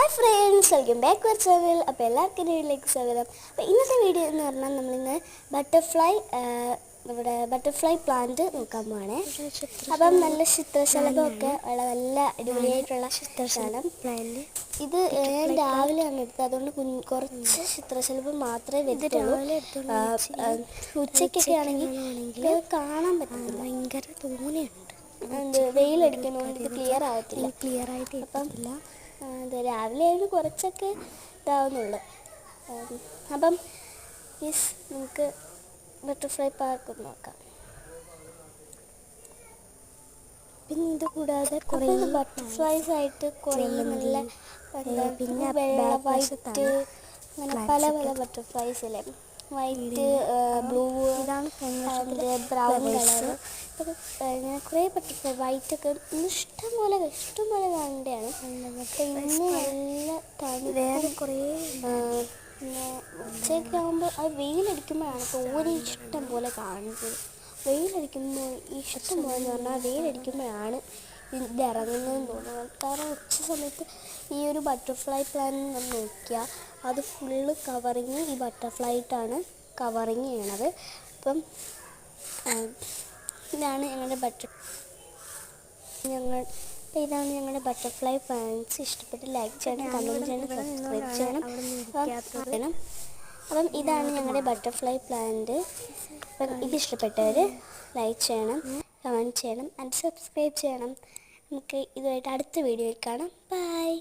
Hi friends, welcome back to our channel. അപ്പോൾ എല്ലാവർക്കും വീഡിയോയിലേക്ക് സ്വാഗതം. അപ്പോൾ ഇന്നത്തെ വീഡിയോ എന്ന് പറഞ്ഞാൽ നമ്മളിന്ന് നമ്മുടെ ബട്ടർഫ്ലൈ പ്ലാന്റ് നോക്കാൻ പോവാണേ. അപ്പം നല്ല ചിത്രശലഭമൊക്കെ ഉള്ള നല്ല അടിപൊളിയായിട്ടുള്ള ചിത്രശലഭം പ്ലാന്റ്. ഇത് ഞാൻ രാവിലെയാണ് എടുത്തത്, അതുകൊണ്ട് കുറച്ച് ചിത്രശലഭം മാത്രമേ വരുത്തുള്ളൂ. ഉച്ചയ്ക്കൊക്കെ ആണെങ്കിൽ കാണാൻ പറ്റുന്നില്ല, ഭയങ്കര തോനെയുണ്ട്. വെയിലടിക്കുന്നതുകൊണ്ട് ഇത് ക്ലിയർ ആയിട്ട് അപ്പം രാവിലെ ആയിരുന്നു കുറച്ചൊക്കെ ഇതാവുന്നുള്ളു. അപ്പം നമുക്ക് ബട്ടർഫ്ലൈ പാർക്ക് നോക്കാം. പിന്നെ ഇത് കൂടാതെ കുറേ ബട്ടർഫ്ലൈസ് ആയിട്ട് കുറേ നല്ല പിന്നെ വെള്ള, വൈറ്റ്, അങ്ങനെ പല പല ബട്ടർഫ്ലൈസ് അല്ലേ. വൈറ്റ്, ബ്ലൂ, ബ്രൗൺ കളർ, ഇങ്ങനെ കുറേ ബട്ടർഫ്ലൈ വൈറ്റൊക്കെ ഇഷ്ടം പോലെ കാണേണ്ടതാണ്. ഇന്ന് നല്ല വേറെ കുറേ ഉച്ചയൊക്കെ ആകുമ്പോൾ അത് വെയിലടിക്കുമ്പോഴാണ് തോനെ ഇഷ്ടം പോലെ കാണുന്നത്. വെയിലടിക്കുമ്പോൾ ഇഷ്ടം പോലെ എന്ന് പറഞ്ഞാൽ വെയിലടിക്കുമ്പോഴാണ് ഇത് ഇറങ്ങുന്നതെന്ന് തോന്നുന്നത്. കാരണം ഉച്ച സമയത്ത് ഈ ഒരു ബട്ടർഫ്ലൈ പ്ലാന്റ് നമ്മൾ നോക്കിയാൽ അത് ഫുള്ള് കവറിങ് ഈ ബട്ടർഫ്ലൈറ്റാണ് കവറിങ് ചെയ്യണത്. അപ്പം ഇതാണ് ഞങ്ങളുടെ ഞങ്ങളുടെ ബട്ടർഫ്ലൈ പ്ലാന്റ്സ്. ഇഷ്ടപ്പെട്ട് ലൈക്ക് ചെയ്യണം, കമൻറ്റ് ചെയ്യണം, സബ്സ്ക്രൈബ് ചെയ്യണം. അപ്പം ഇതാണ് ഞങ്ങളുടെ ബട്ടർഫ്ലൈ പ്ലാന്റ്. അപ്പം ഇത് ഇഷ്ടപ്പെട്ടവർ ലൈക്ക് ചെയ്യണം, കമൻറ്റ് ചെയ്യണം ആൻഡ് സബ്സ്ക്രൈബ് ചെയ്യണം. നമുക്ക് ഇതുമായിട്ട് അടുത്ത വീഡിയോയിൽ കാണാം. ബൈ.